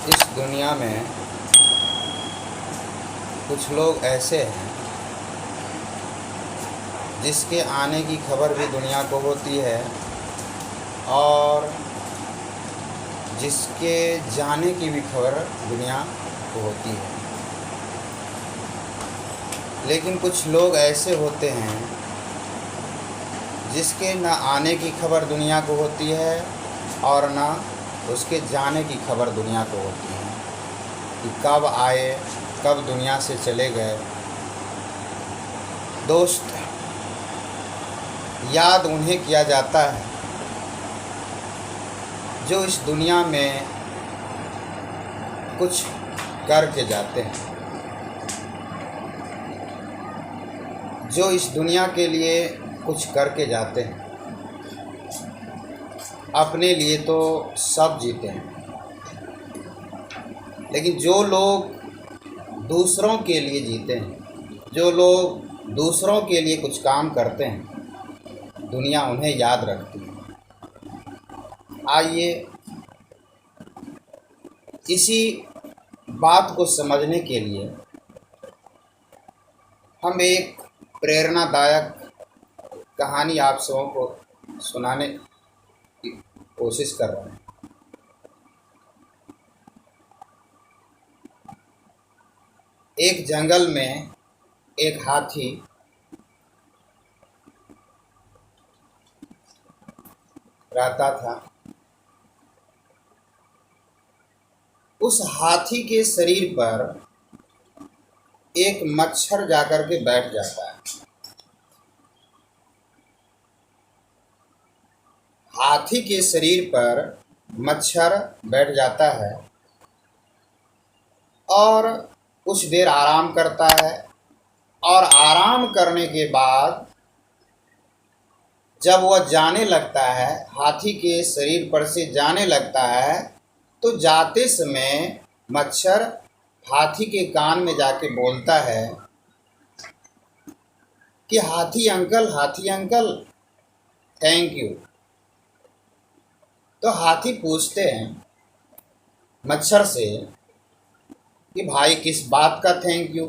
इस दुनिया में कुछ लोग ऐसे हैं जिसके आने की खबर भी दुनिया को होती है और जिसके जाने की भी खबर दुनिया को होती है। लेकिन कुछ लोग ऐसे होते हैं जिसके न आने की खबर दुनिया को होती है और न उसके जाने की खबर दुनिया को होती है कि कब आए कब दुनिया से चले गए। दोस्त, याद उन्हें किया जाता है जो इस दुनिया में कुछ करके जाते हैं, जो इस दुनिया के लिए कुछ करके जाते हैं। अपने लिए तो सब जीते हैं, लेकिन जो लोग दूसरों के लिए जीते हैं, जो लोग दूसरों के लिए कुछ काम करते हैं, दुनिया उन्हें याद रखती है। आइए इसी बात को समझने के लिए हम एक प्रेरणादायक कहानी आप सबों को सुनाने की कोशिश कर रहे हैं। एक जंगल में एक हाथी रहता था। उस हाथी के शरीर पर एक मच्छर जाकर के बैठ जाता है। हाथी के शरीर पर मच्छर बैठ जाता है और कुछ देर आराम करता है और आराम करने के बाद जब वह जाने लगता है, हाथी के शरीर पर से जाने लगता है, तो जाते समय मच्छर हाथी के कान में जाके बोलता है कि हाथी अंकल थैंक यू। तो हाथी पूछते हैं मच्छर से कि भाई किस बात का थैंक यू,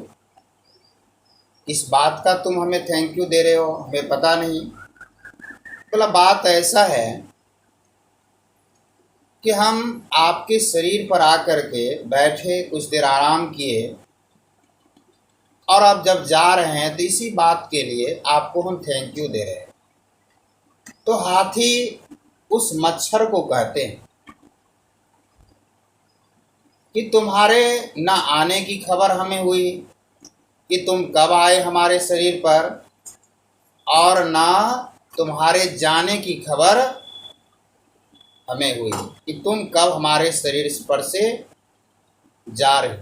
किस बात का तुम हमें थैंक यू दे रहे हो, हमें पता नहीं। बोला बात ऐसा है कि हम आपके शरीर पर आकर के बैठे, कुछ देर आराम किए और अब जब जा रहे हैं तो इसी बात के लिए आपको हम थैंक यू दे रहे हैं। तो हाथी उस मच्छर को कहते हैं कि तुम्हारे न आने की खबर हमें हुई कि तुम कब आए हमारे शरीर पर, और ना तुम्हारे जाने की खबर हमें हुई कि तुम कब हमारे शरीर पर से जा रहे।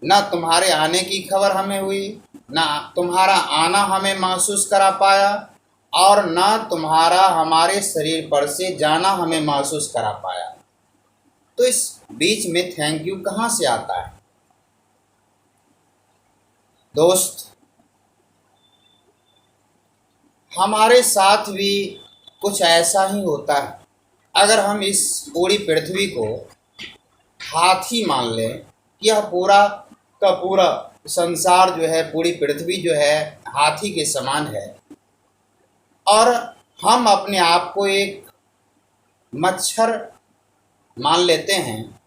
ना तुम्हारे आने की खबर हमें हुई, ना तुम्हारा आना हमें महसूस करा पाया, और ना तुम्हारा हमारे शरीर पर से जाना हमें महसूस करा पाया। तो इस बीच में थैंक यू कहाँ से आता है? दोस्त, हमारे साथ भी कुछ ऐसा ही होता है। अगर हम इस पूरी पृथ्वी को हाथी मान लें, यह पूरा का पूरा संसार जो है, पूरी पृथ्वी जो है हाथी के समान है, और हम अपने आप को एक मच्छर मान लेते हैं।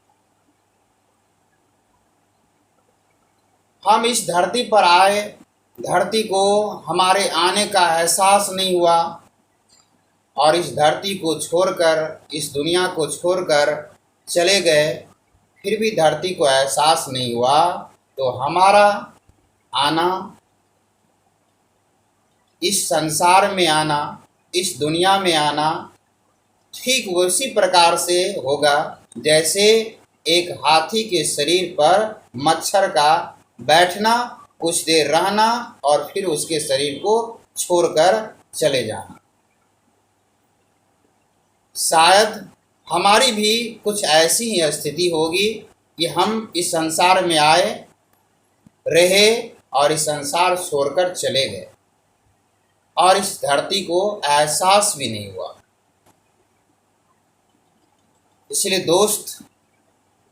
हम इस धरती पर आए, धरती को हमारे आने का एहसास नहीं हुआ और इस धरती को छोड़कर, इस दुनिया को छोड़कर चले गए, फिर भी धरती को एहसास नहीं हुआ। तो हमारा आना, इस संसार में आना, इस दुनिया में आना ठीक उसी प्रकार से होगा जैसे एक हाथी के शरीर पर मच्छर का बैठना, कुछ देर रहना और फिर उसके शरीर को छोड़कर चले जाना। शायद हमारी भी कुछ ऐसी ही स्थिति होगी कि हम इस संसार में आए, रहे और इस संसार छोड़कर चले गए और इस धरती को एहसास भी नहीं हुआ। इसलिए दोस्त,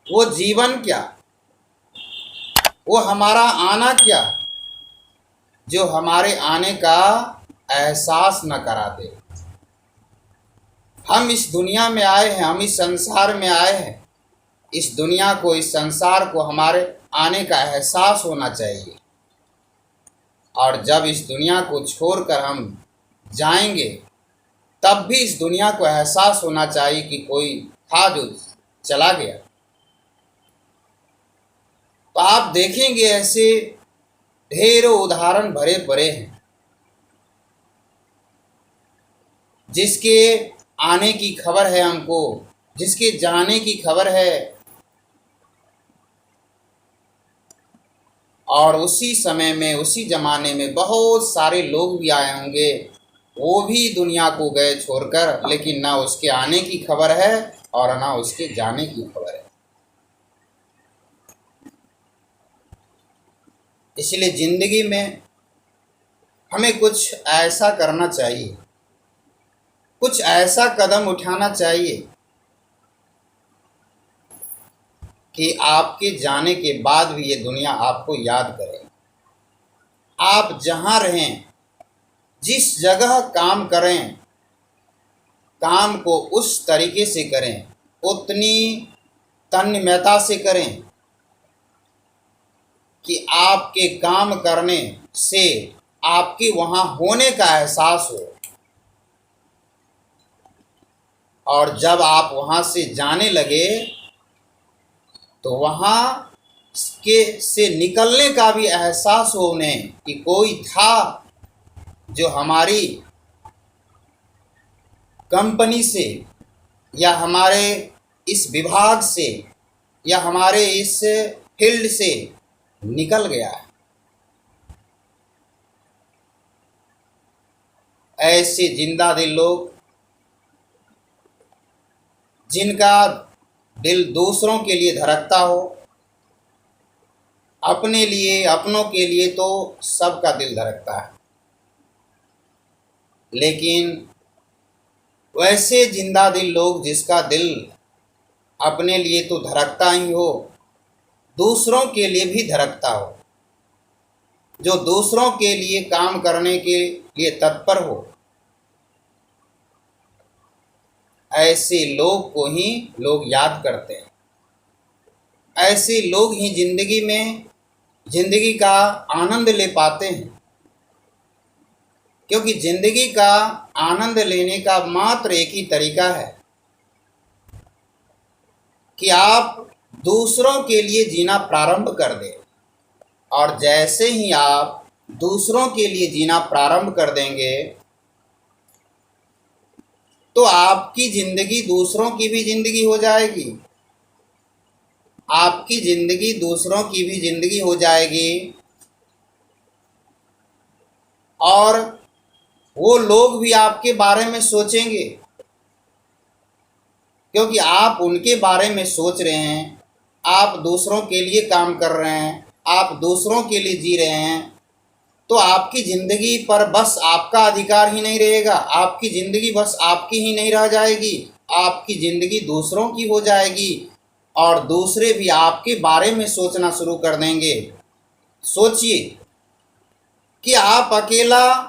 वो जीवन क्या, वो हमारा आना क्या, जो हमारे आने का एहसास न कराते। हम इस दुनिया में आए हैं, हम इस संसार में आए हैं। इस दुनिया को, इस संसार को हमारे आने का एहसास होना चाहिए। और जब इस दुनिया को छोड़कर हम जाएंगे, तब भी इस दुनिया को एहसास होना चाहिए कि कोई था जो चला गया। तो आप देखेंगे ऐसे ढेरों उदाहरण भरे पड़े हैं, जिसके आने की खबर है हमको, जिसके जाने की खबर है, और उसी समय में, उसी जमाने में बहुत सारे लोग भी आए होंगे, वो भी दुनिया को गए छोड़कर, लेकिन ना उसके आने की खबर है और ना उसके जाने की खबर है। इसलिए जिंदगी में हमें कुछ ऐसा करना चाहिए, कुछ ऐसा कदम उठाना चाहिए कि आपके जाने के बाद भी ये दुनिया आपको याद करे। आप जहाँ रहें, जिस जगह काम करें, काम को उस तरीके से करें, उतनी तन्मयता से करें कि आपके काम करने से आपके वहाँ होने का एहसास हो। और जब आप वहाँ से जाने लगे, तो वहाँ के से निकलने का भी एहसास हो उन्हें कि कोई था जो हमारी कंपनी से, या हमारे इस विभाग से, या हमारे इस फील्ड से निकल गया है। ऐसे जिंदा दिल लोग, जिनका दिल दूसरों के लिए धड़कता हो, अपने लिए, अपनों के लिए तो सबका दिल धड़कता है, लेकिन वैसे जिंदा दिल लोग जिसका दिल अपने लिए तो धड़कता ही हो, दूसरों के लिए भी धड़कता हो, जो दूसरों के लिए काम करने के लिए तत्पर हो, ऐसे लोग को ही लोग याद करते हैं। ऐसे लोग ही जिंदगी का आनंद ले पाते हैं, क्योंकि जिंदगी का आनंद लेने का मात्र एक ही तरीका है कि आप दूसरों के लिए जीना प्रारंभ कर दें। और जैसे ही आप दूसरों के लिए जीना प्रारंभ कर देंगे, तो आपकी जिंदगी दूसरों की भी जिंदगी हो जाएगी, आपकी जिंदगी दूसरों की भी जिंदगी हो जाएगी। और वो लोग भी आपके बारे में सोचेंगे, क्योंकि आप उनके बारे में सोच रहे हैं, आप दूसरों के लिए काम कर रहे हैं, आप दूसरों के लिए जी रहे हैं। तो आपकी ज़िंदगी पर बस आपका अधिकार ही नहीं रहेगा, आपकी ज़िंदगी बस आपकी ही नहीं रह जाएगी, आपकी ज़िंदगी दूसरों की हो जाएगी, और दूसरे भी आपके बारे में सोचना शुरू कर देंगे। सोचिए कि आप अकेला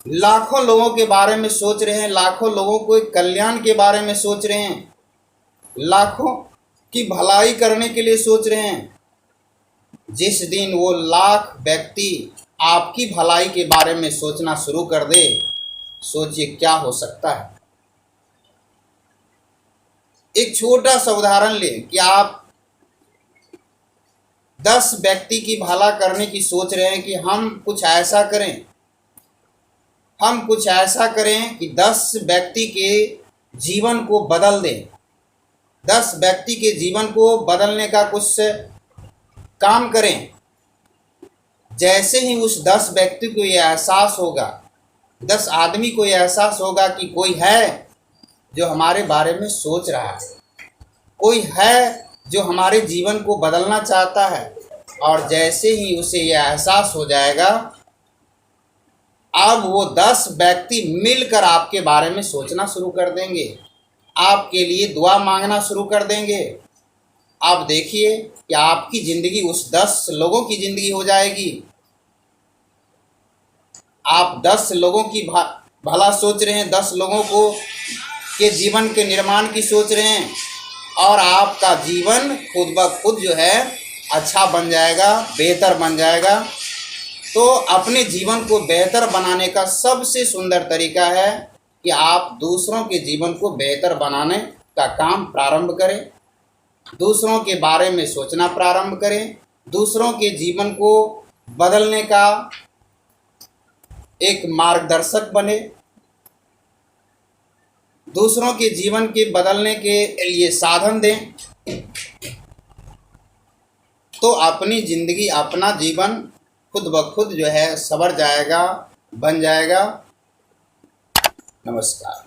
लाखों लोगों के बारे में सोच रहे हैं, लाखों लोगों को कल्याण के बारे में सोच रहे हैं, लाखों की भलाई करने के लिए सोच रहे हैं। जिस दिन वो लाख व्यक्ति आपकी भलाई के बारे में सोचना शुरू कर दे, सोचिए क्या हो सकता है। एक छोटा सा उदाहरण लें कि आप 10 व्यक्ति की भला करने की सोच रहे हैं कि हम कुछ ऐसा करें, हम कुछ ऐसा करें कि 10 व्यक्ति के जीवन को बदल दें, 10 व्यक्ति के जीवन को बदलने का कुछ काम करें। जैसे ही उस 10 व्यक्ति को ये एहसास होगा, 10 आदमी को ये एहसास होगा कि कोई है जो हमारे बारे में सोच रहा है, कोई है जो हमारे जीवन को बदलना चाहता है, और जैसे ही उसे यह एहसास हो जाएगा, अब वो 10 व्यक्ति मिलकर आपके बारे में सोचना शुरू कर देंगे, आपके लिए दुआ मांगना शुरू कर देंगे। आप देखिए कि आपकी ज़िंदगी उस 10 लोगों की ज़िंदगी हो जाएगी। आप 10 लोगों की भला सोच रहे हैं, 10 लोगों को के जीवन के निर्माण की सोच रहे हैं, और आपका जीवन खुद ब खुद जो है अच्छा बन जाएगा, बेहतर बन जाएगा। तो अपने जीवन को बेहतर बनाने का सबसे सुंदर तरीका है कि आप दूसरों के जीवन को बेहतर बनाने का काम प्रारंभ करें, दूसरों के बारे में सोचना प्रारंभ करें, दूसरों के जीवन को बदलने का एक मार्गदर्शक बने, दूसरों के जीवन के बदलने के लिए साधन दें। तो अपनी ज़िंदगी, अपना जीवन खुद ब खुद जो है संवर जाएगा, बन जाएगा। नमस्कार।